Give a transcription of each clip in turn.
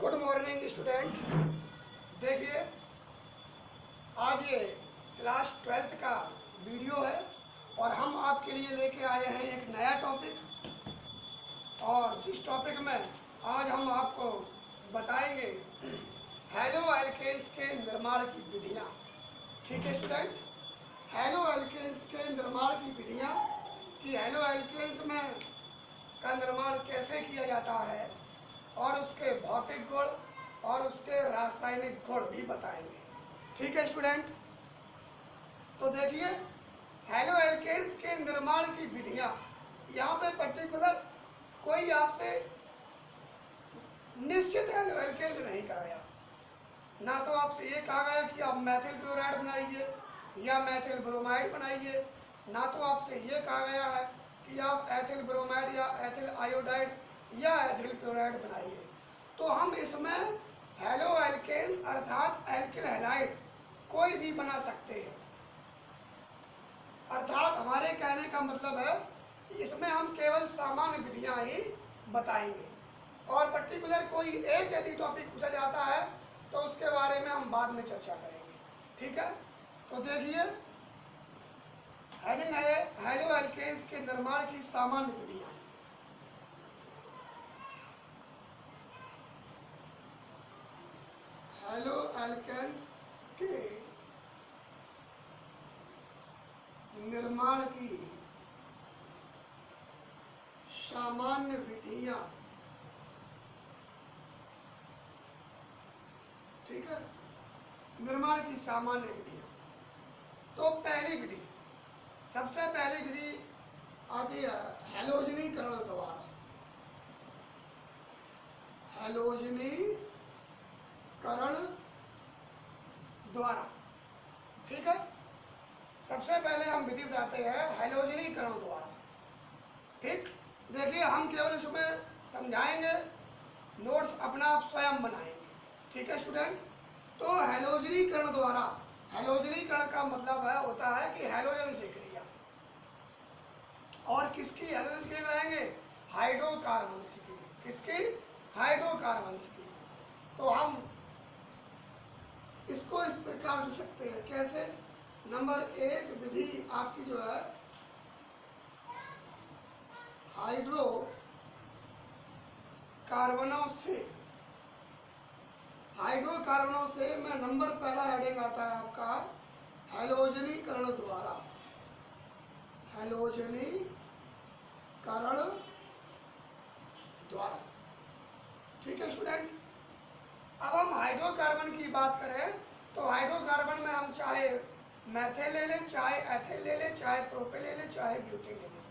Good morning student. देखिए, आज ये क्लास 12th का वीडियो है और हम आपके लिए लेके आए हैं एक नया टॉपिक। और जिस टॉपिक में आज हम आपको बताएंगे हैलो एल्केन्स के निर्माण की विधियाँ। ठीक है स्टूडेंट, हैलो एल्केन्स के निर्माण की विधियाँ कि हैलो एल्केन्स में का निर्माण कैसे किया जाता है और उसके भौतिक गुण और उसके रासायनिक गुण भी बताएंगे। ठीक है स्टूडेंट, तो देखिए हैलो एल्केन्स के निर्माण की विधियाँ। यहाँ पे पर्टिकुलर कोई आपसे निश्चित हैलो एल्केन्स नहीं कहा गया, ना तो आपसे ये कहा गया कि आप मैथिल क्लोराइड बनाइए या मैथिल ब्रोमाइड बनाइए, ना तो आपसे ये कहा गया है कि आप एथिल ब्रोमाइड या एथिल आयोडाइड या एथिल क्लोराइड बनाइए। तो हम इसमें हैलो एल्केन्स अर्थात एल्किल हैलाइड कोई भी बना सकते हैं। अर्थात हमारे कहने का मतलब है इसमें हम केवल सामान्य विधियां ही बताएंगे और पर्टिकुलर कोई एक यदि टॉपिक पूछा जाता है तो उसके बारे में हम बाद में चर्चा करेंगे। ठीक है, तो देखिए हेडिंग है हैलो एल्केन्स के निर्माण की सामान्य विधियां। हैलो एल्केन्स के निर्माण की सामान्य विधियां। ठीक है, निर्माण की सामान्य विधियां। तो पहली विधि, सबसे पहली विधि आती है हैलोजनीकरण द्वारा। हैलोजनीकरण द्वारा। ठीक है, सबसे पहले हम विधि बताते हैं हैलोजनीकरण द्वारा। ठीक, देखिए हम केवल इसमें समझाएंगे, नोट्स अपना आप स्वयं बनाएंगे। ठीक है स्टूडेंट, तो हैलोजनीकरण द्वारा, हैलोजनीकरण का मतलब है होता है कि हैलोजन से क्रिया। और किसकी हैलोजन से क्रिया कराएंगे? हाइड्रोकार्बन्स की। किसकी? हाइड्रोकार्बन्स की। तो हम इसको इस प्रकार लिख सकते हैं, कैसे? नंबर एक विधि आपकी जो है हाइड्रोकार्बनों से, हाइड्रोकार्बनों से में नंबर पहला हेडिंग आता है आपका हैलोजनीकरण द्वारा। हैलोजनीकरण द्वारा। ठीक है स्टूडेंट, अब हम हाइड्रोकार्बन की बात करें तो हाइड्रोकार्बन में हम चाहे मैथिल ले लें, चाहे एथिल ले लें, चाहे प्रोपेन ले लें, चाहे ब्यूटेन ले लें।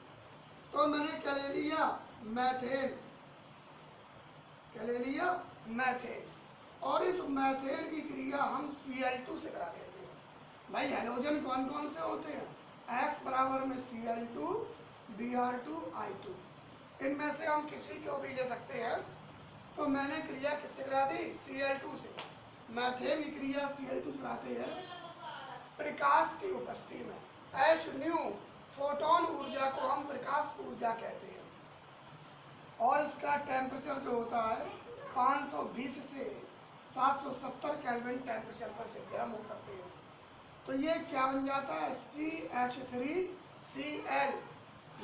तो मैंने क्या ले लिया? मैथेन। क्या ले लिया? मैथेन। और इस मैथेन की क्रिया हम Cl2 से करा देते हैं। भाई हैलोजन कौन कौन से होते हैं? X बराबर में Cl2 Br2 I2। इनमें से हम किसी को भी ले सकते हैं। तो मैंने क्रिया किससे करा दी? Cl2 से। मैथेन की क्रिया Cl2 से कराते हैं प्रकाश की उपस्थिति में। H न्यू फोटोन ऊर्जा को हम प्रकाश ऊर्जा कहते हैं और इसका टेम्परेचर जो होता है 520 से 770 केल्विन टेम्परेचर पर से गर्म करते हैं। तो ये क्या बन जाता है? CH3Cl।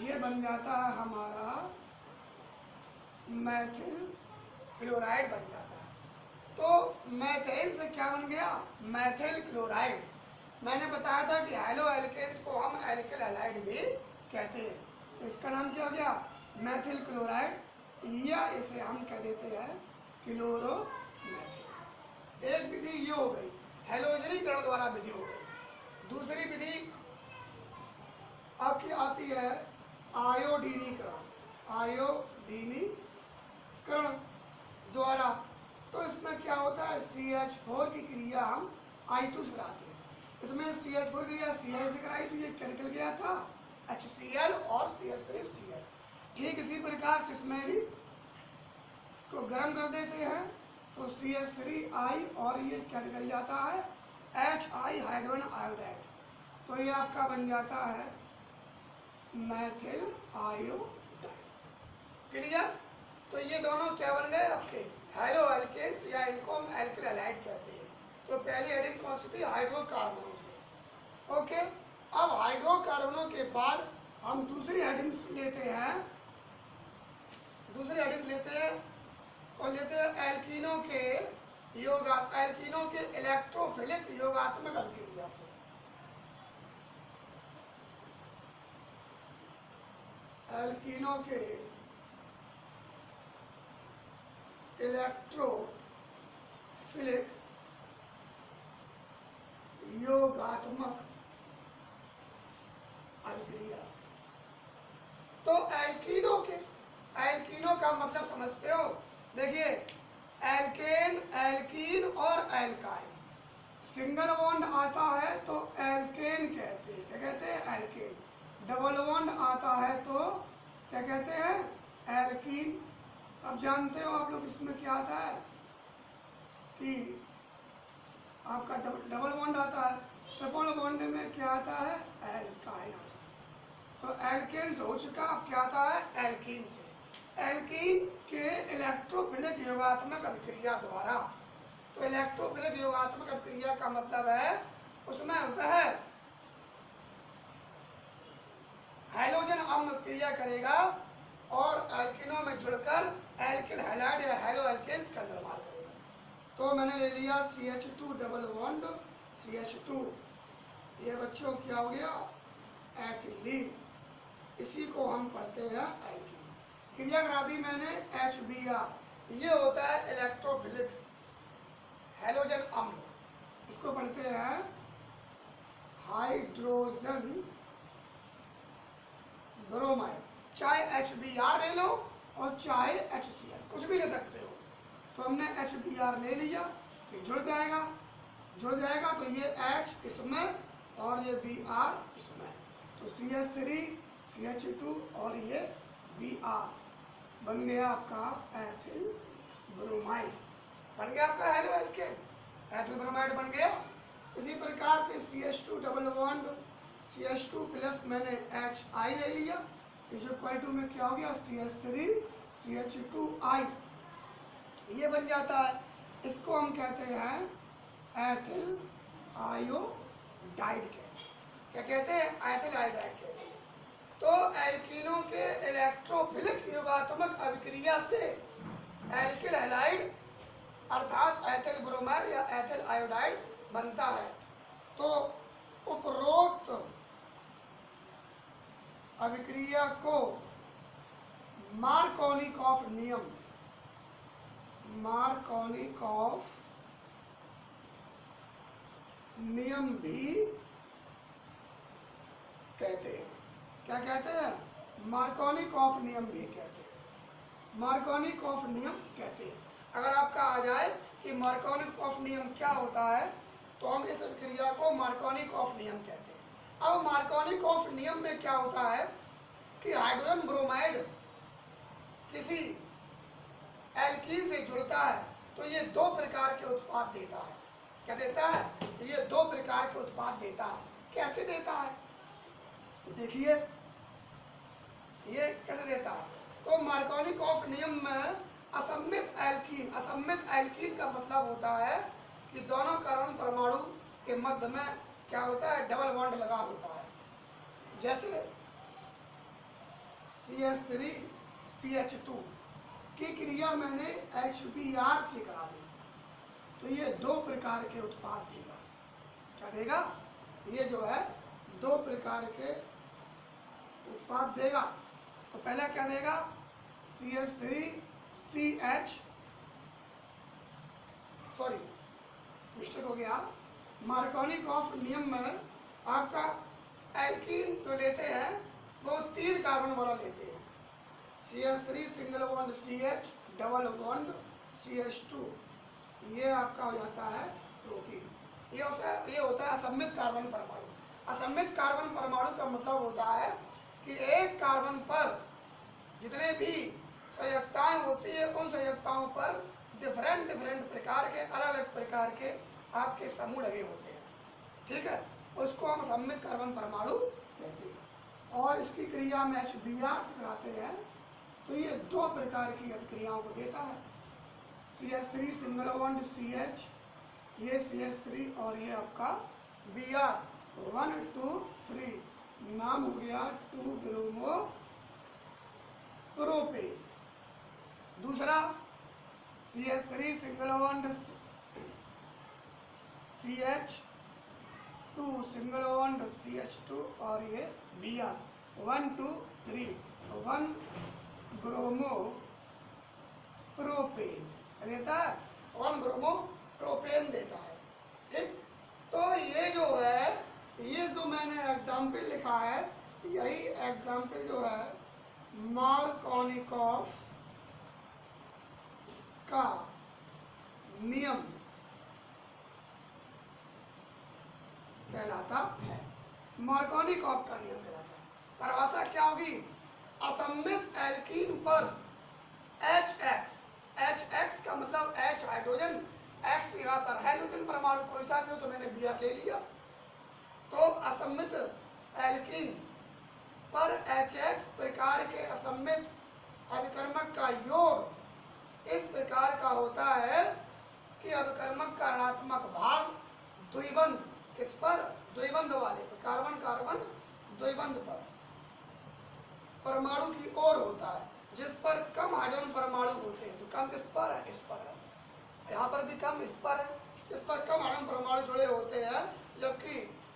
ये बन जाता है हमारा मैथिल क्लोराइड बन जाता है। तो मैथेन से क्या बन गया? मैथिल क्लोराइड। मैंने बताया था कि हैलो एल्केन्स को हम एल्किल हैलाइड भी कहते हैं। तो इसका नाम क्या हो गया? मैथिल क्लोराइड, या इसे हम कह देते हैं क्लोरोमैथिल। एक विधि ये हो गई, हैलोजनीकरण द्वारा विधि हो गई। दूसरी विधि आपकी आती है आयोडीनीकरण। आयोडीनीकरण द्वारा। तो इसमें क्या होता है? CH4 की क्रिया हम I2 से कराते हैं। इसमें CH4 क्रिया Cl से कराई तो ये क्या निकल गया था? HCl और CH3Cl। ठीक इसी प्रकार से इसमें भी इसको गर्म कर देते हैं तो CH3I और ये क्या निकल जाता है? HI hydrogen iodide. तो ये आपका बन जाता है मैथिल आयोडाइड। क्लियर? तो ये दोनों क्या बन गए आपके हैलो एल्केन्स, या इनको हम एल्किल हैलाइड कहते हैं। तो पहली हेडिंग कौन सी थी? हाइड्रोकार्बनों से। ओके, अब हाइड्रोकार्बनों के बाद हम दूसरी हेडिंग्स लेते हैं। दूसरी हेडिंग्स लेते हैं, कौन लेते हैं? एल्कीनों के एल्कीनों के इलेक्ट्रोफिलिक योगात्मक अभिक्रिया से। एल्कीनों के इलेक्ट्रोफिलिक योगात्मक अभिक्रिया से। तो एल्कीनों का मतलब समझते हो? देखिए, एल्केन, एल्कीन और एल्काइन, सिंगल बॉन्ड आता है तो एल्केन कहते हैं। क्या कहते हैं? एल्केन। डबल बॉन्ड आता है तो क्या कहते हैं? एल्कीन। सब जानते हो आप लोग इसमें क्या आता है कि आपका डबल बॉन्ड आता है, ट्रिपल बॉन्ड में क्या आता है? एल्काइन आता है। तो एल्केन हो चुका, अब क्या आता है? एल्कीन से। एल्कीन के इलेक्ट्रोफिलिक योगात्मक अभिक्रिया द्वारा, तो इलेक्ट्रोफिलिक योगात्मक अभिक्रिया का मतलब है उसमें वह हाइड्रोजन अम्ल क्रिया करेगा और एल्कीनों में जुड़कर एल्किल हैलाइड या हैलो एल्केन्स का निर्माण करेगा। तो मैंने ले लिया CH2 डबल बॉन्ड CH2, ये बच्चों क्या हो गया? एथिलीन। इसी को हम पढ़ते हैं एल्कीन। क्रिया करा दी मैंने HBr, ये होता है इलेक्ट्रोफिलिक हैलोजन अम्ल। इसको पढ़ते हैं हाइड्रोजन ब्रोमाइड। चाहे HBr ले लो और चाहे HCl, कुछ भी ले सकते हो। तो हमने HBr ले लिया, ये जुड़ जाएगा तो ये H इसमें और ये Br इसमें, तो CH3 CH2 और ये Br बन गया आपका एथिल ब्रोमाइड, बन गया आपका हैलो एल्केन, एथिल ब्रोमाइड बन गया। इसी प्रकार से CH2 double bond CH2 plus मैंने HI ले लिया, जो इक्वल टू में क्या हो गया? CH3 CH2I, ये बन जाता है। इसको हम कहते हैं एथिल आयोडाइड कहते हैं। क्या कहते हैं? एथिल आयोडाइड कहते हैं। तो एल्कीनों के इलेक्ट्रोफिलिक योगात्मक अभिक्रिया से एल्किल हैलाइड अर्थात एथिल ब्रोमाइड या एथिल आयोडाइड बनता है। तो उपरोक्त अभिक्रिया को मार्कोनिकॉफ नियम भी कहते हैं। क्या कहते हैं? मार्कोनिकॉफ नियम भी कहते हैं। मार्कोनिकॉफ नियम कहते हैं। अगर आपका आ जाए कि मार्कोनिकॉफ नियम क्या होता है, तो हम इस अभिक्रिया को मार्कोनिकॉफ नियम कहते हैं। अब मार्कोनिकॉफ नियम में क्या होता है कि हाइड्रोजन ब्रोमाइड किसी एल्कीन से जुड़ता है तो ये दो प्रकार के उत्पाद देता है। क्या देता है? ये दो प्रकार के उत्पाद देता है। कैसे देता है? देखिए ये कैसे देता है। तो मार्कोनिकॉफ नियम में असम्मित एल्कीन का मतलब होता है कि दोनों कार्बन परमाणु के मध्य में क्या होता है? डबल बॉन्ड लगा होता है। जैसे CH3 CH2 की क्रिया मैंने HBr से करा दी, तो ये दो प्रकार के उत्पाद देगा। क्या देगा? ये जो है दो प्रकार के उत्पाद देगा। तो पहला क्या देगा? CH3 CH, सॉरी मिस्टेक हो गया। मार्कोनिकॉफ नियम में आपका एल्कीन जो लेते हैं वो 3 कार्बन वाला लेते हैं। CH3 single bond CH double bond CH2, ये आपका हो जाता है प्रोटीन। ये होता है असम्मित कार्बन परमाणु। असम्मित कार्बन परमाणु का मतलब होता है कि एक कार्बन पर जितने भी संयुक्ताएं होती है उन संयुक्ताओं पर डिफरेंट प्रकार के अलग प्रकार के आपके समूह लगे होते हैं। ठीक है, उसको हम असम्मित कार्बन परमाणु कहते हैं। और इसकी क्रिया में HBr से कराते हैं तो ये दो प्रकार की अभिक्रियाओं को देता है। CH3 सिंगल बॉन्ड CH, ये CH3 और ये आपका Br 1 2 3, नाम हो गया 2 ब्रोमो प्रोपेन। दूसरा CH3 single bond CH2 single bond CH2 और ये Br 1 2 3, 1 ब्रोमो प्रोपेन देता है, 1 ब्रोमो प्रोपेन देता है। ठीक, तो ये जो है, ये जो मैंने एग्जाम्पल लिखा है, यही एग्जाम्पल जो है मार्कोनिकॉफ का नियम कहलाता है। मार्कोनिकॉफ का नियम कहलाता है। परिभाषा क्या होगी? असममित एल्कीन पर HX, HX का मतलब H हाइड्रोजन, X यहाँ पर हाइड्रोजन परमाणु कोई सा भी हो, तो मैंने Br ले लिया। तो असममित एल्कीन पर HX प्रकार के असममित अभिकर्मक का योग इस प्रकार का होता है कि अभिकर्मक का ऋणात्मक भाग द्विबंध किस पर? द्विबंध वाले पर, कार्बन कार्बन द्विबंध पर परमाणु की ओर होता है, जिस पर कम हाइड्रोजन परमाणु होते हैं। तो कम किस पर है? इस पर है। यहाँ पर भी कम इस पर है, इस पर कम हाइड्रोजन परमाणु जुड़े होते हैं, जबकि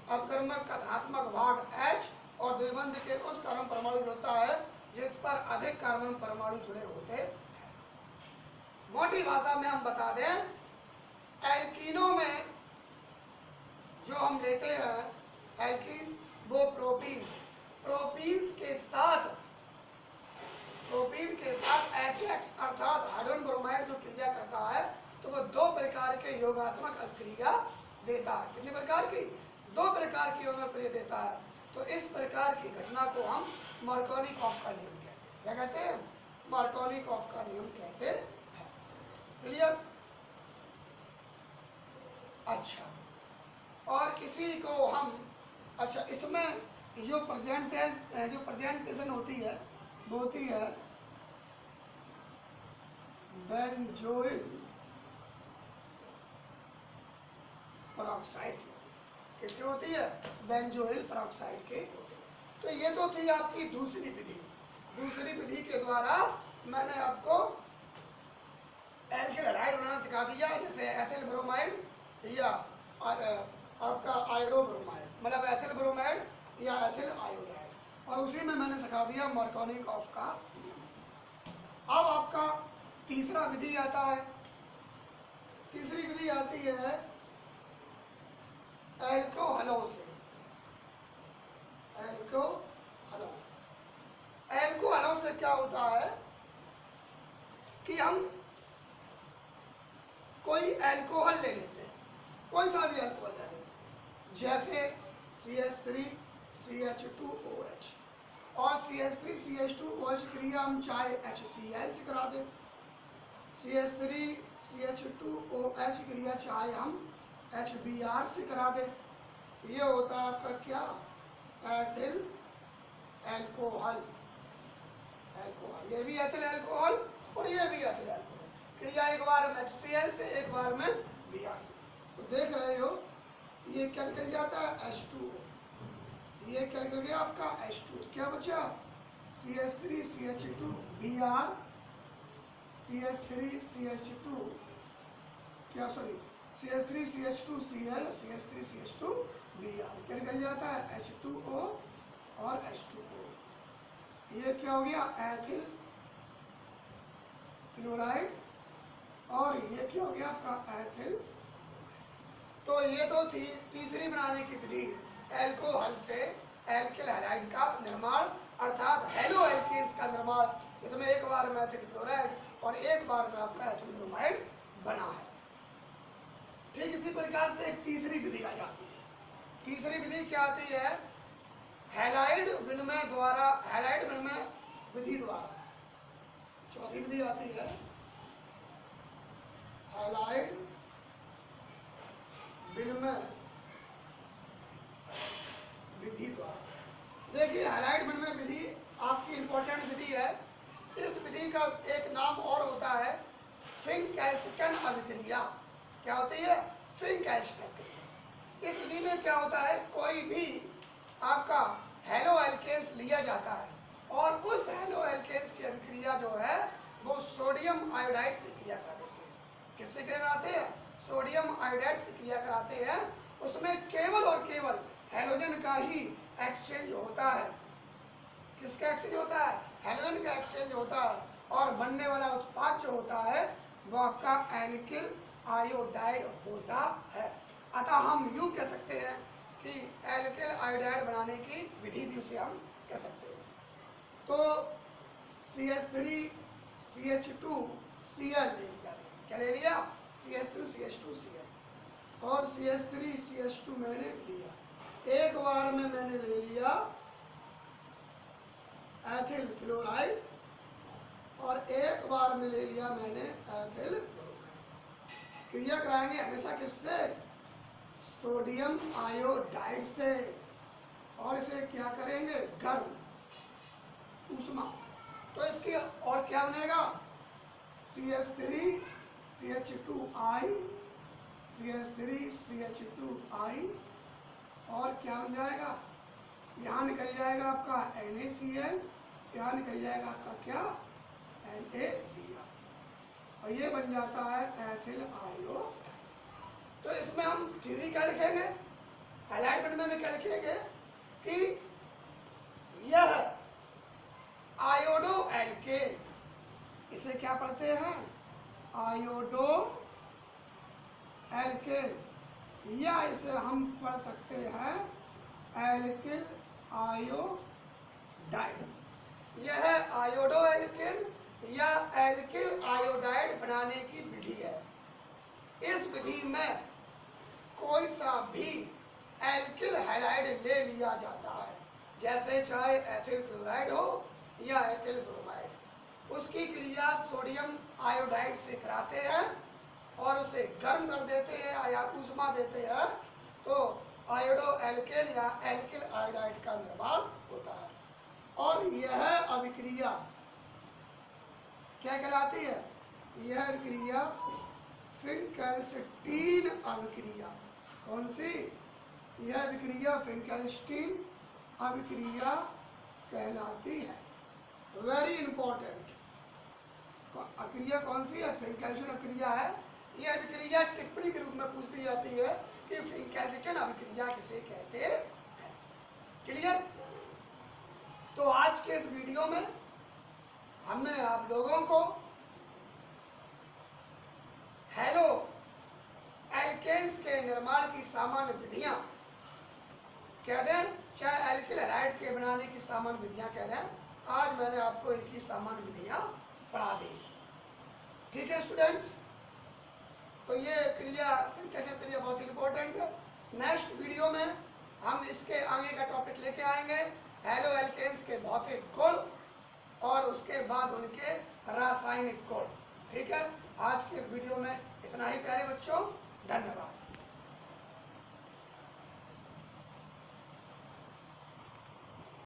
अभिकर्मक का धनात्मक भाग H और द्विबंध के उस कार्बन परमाणु जुड़ता है जिस पर अधिक कार्बन परमाणु जुड़े होते हैं। मोटी भाषा में हम बता दें, एल्कीनों में जो हम लेते हैं एल्कीन्स, वो प्रोपीन्स के साथ HX अर्थात हाइड्रोजन ब्रोमाइड जो क्रिया करता है, तो वो दो प्रकार के योगात्मक अभिक्रिया देता है। कितने प्रकार की? दो प्रकार की योगात्मक क्रिया देता है। तो इस प्रकार की घटना को हम मार्कोनिकॉफ का नियम कहते हैं। क्या कहते हैं? मार्कोनिकॉफ का नियम कहते हैं। क्लियर? अच्छा, और इसी को हम, अच्छा, इसमें जो प्रेजेंटेशन होती है वो होती है बेंजोइल पेरोक्साइड की। किसकी होती है? बेंजोइल पेरोक्साइड के। तो ये तो थी आपकी दूसरी विधि। दूसरी विधि के द्वारा मैंने आपको एल्किल हैलाइड बनाना सिखा दिया, जैसे एथिल ब्रोमाइड या आपका आयोडो ब्रोमाइड, मतलब एथिल ब्रोमाइड या एथिल आयोडाइड, और उसी में मैंने सिखा दिया मार्कोनिकॉफ का नियम। अब आपका तीसरा विधि आता है। तीसरी विधि आती है एल्कोहलों से। एल्कोहलों से क्या होता है कि हम कोई एल्कोहल ले लेते हैं, कोई सा भी एल्कोहल ले लेते हैं, जैसे CH3 CH2OH, और CH3 CH2OH क्रिया हम चाहे HCl से करा दें, CH3 CH2OH क्रिया चाहे हम HBr से करा दें। ये होता है आपका क्या? Ethyl alcohol. ये भी एथिल एल्कोहल और ये भी एथिल एल्कोहल, क्रिया एक बार में HCl से, एक बार में Br से। तो देख रहे हो, ये क्या निकल जाता है? H2O। ये क्या निकल गया आपका? H2। क्या बचा? CH3 CH2 Br, CH3 CH2 क्या, sorry, CH3 CH2 Cl, CH3 CH2 Br, क्या निकल जाता है? H2O और H2O। ये क्या हो गया? एथिल क्लोराइड, और ये क्या हो गया आपका? एथिल। तो ये तो थी तीसरी बनाने की विधि, एल्कोहल से एल्किल हैलाइड का निर्माण, अर्थात हेलो एल्कीन्स का निर्माण। इसमें एक बार में एथिल क्लोराइड और एक बार में आपका एथिल ब्रोमाइड बना है। ठीक इसी प्रकार से एक तीसरी विधि आ जाती है। तीसरी विधि क्या आती है? हैलाइड विनिमय द्वारा, हैलाइड विनिमय विधि द्वारा। चौथी विधि आती है हैलाइड विनिमय विधि द्वारा। देखिए, हैलाइड विनिमय विधि आपकी इंपॉर्टेंट विधि है। इस इसी का एक नाम और होता है फिंक-कैल्सिटन अभिक्रिया। क्या होती है? फिंक-कैल्सिटन अभिक्रिया। इस विधि में क्या होता है, कोई भी आपका हेलो एल्केन्स लिया जाता है और उस हेलो एल्केन्स की अभिक्रिया जो है वो सोडियम आयोडाइड से क्रिया करा देते हैं। किससे क्रिया कराते हैं? सोडियम आयोडाइड से क्रिया कराते हैं। उसमें केवल और केवल हैलोजन का ही एक्सचेंज होता है। किसका एक्सचेंज होता है? हैलोजन का एक्सचेंज होता है और बनने वाला उत्पाद जो होता है वो आपका एल्किल आयोडाइड होता है। अतः हम यूँ कह सकते हैं कि एल्किल आयोडाइड बनाने की विधि भी उसे हम कह सकते हैं। तो CH3 CH2 Cl ले लिया, क्या ले लिया? CH3 CH2 Cl और CH3 CH2 मैंने लिया। एक बार में मैंने ले लिया एथिल क्लोराइड और एक बार में ले लिया मैंने एथिल क्लोराइड। क्रिया कराएंगे हमेशा किससे? सोडियम आयोडाइड से। और इसे क्या करेंगे? गर्म ऊष्मा। तो इसकी और क्या बनेगा? CH3 CH2I CH3 CH2I और क्या बन जाएगा? यहाँ निकल जाएगा आपका NaCl, यहाँ निकल जाएगा आपका क्या? NaBr और ये बन जाता है एथिल आयोडाइड। तो इसमें हम थ्योरी क्या लिखेंगे? हाईलाइट करने में क्या लिखेंगे कि यह आयोडो एल्केन, इसे क्या पढ़ते हैं? आयोडो एल्केन, या इसे हम पढ़ सकते हैं एल्किल आयोडाइड। यह आयोडो एल्केन या एल्किल आयोडाइड बनाने की विधि है। इस विधि में कोई सा भी एल्किल हैलाइड ले लिया जाता है, जैसे चाहे एथिल क्लोराइड हो या एथिल ब्रोमाइड। उसकी क्रिया सोडियम आयोडाइड से कराते हैं और उसे गर्म कर देते हैं या ऊष्मा देते हैं, तो आयोडो एल्केन या एल्किल आयोडाइड का निर्माण होता है। और यह अभिक्रिया क्या कहलाती है? यह अभिक्रिया फिंक-कैल्सिटीन अभिक्रिया। कौन सी? यह अभिक्रिया फिंक-कैल्सिटीन अभिक्रिया कहलाती है। वेरी इंपॉर्टेंट अभिक्रिया कौन सी है? फिंक-कैल्सिटीन अभिक्रिया है। यह अभिक्रिया टिप्पणी के रूप में पूछ दी जाती है कि फिंक-कैल्सिटीन अभिक्रिया किसे कहते हैं। क्लियर? तो आज के इस वीडियो में हमने आप लोगों को हेलो एल्केन्स के निर्माण की सामान्य विधियां कह दें, चाहे एल्किल हैलाइड के बनाने की सामान्य विधियां कह दें, आज मैंने आपको इनकी सामान्य विधियां पढ़ा दी। ठीक है स्टूडेंट्स? तो ये क्रिया कैसे क्रिया बहुत इंपॉर्टेंट है। नेक्स्ट वीडियो में हम इसके आगे का टॉपिक लेके आएंगे हेलो एल्केन्स के भौतिक गुण और उसके बाद उनके रासायनिक गुण। ठीक है? आज के इस वीडियो में इतना ही प्यारे बच्चों, धन्यवाद।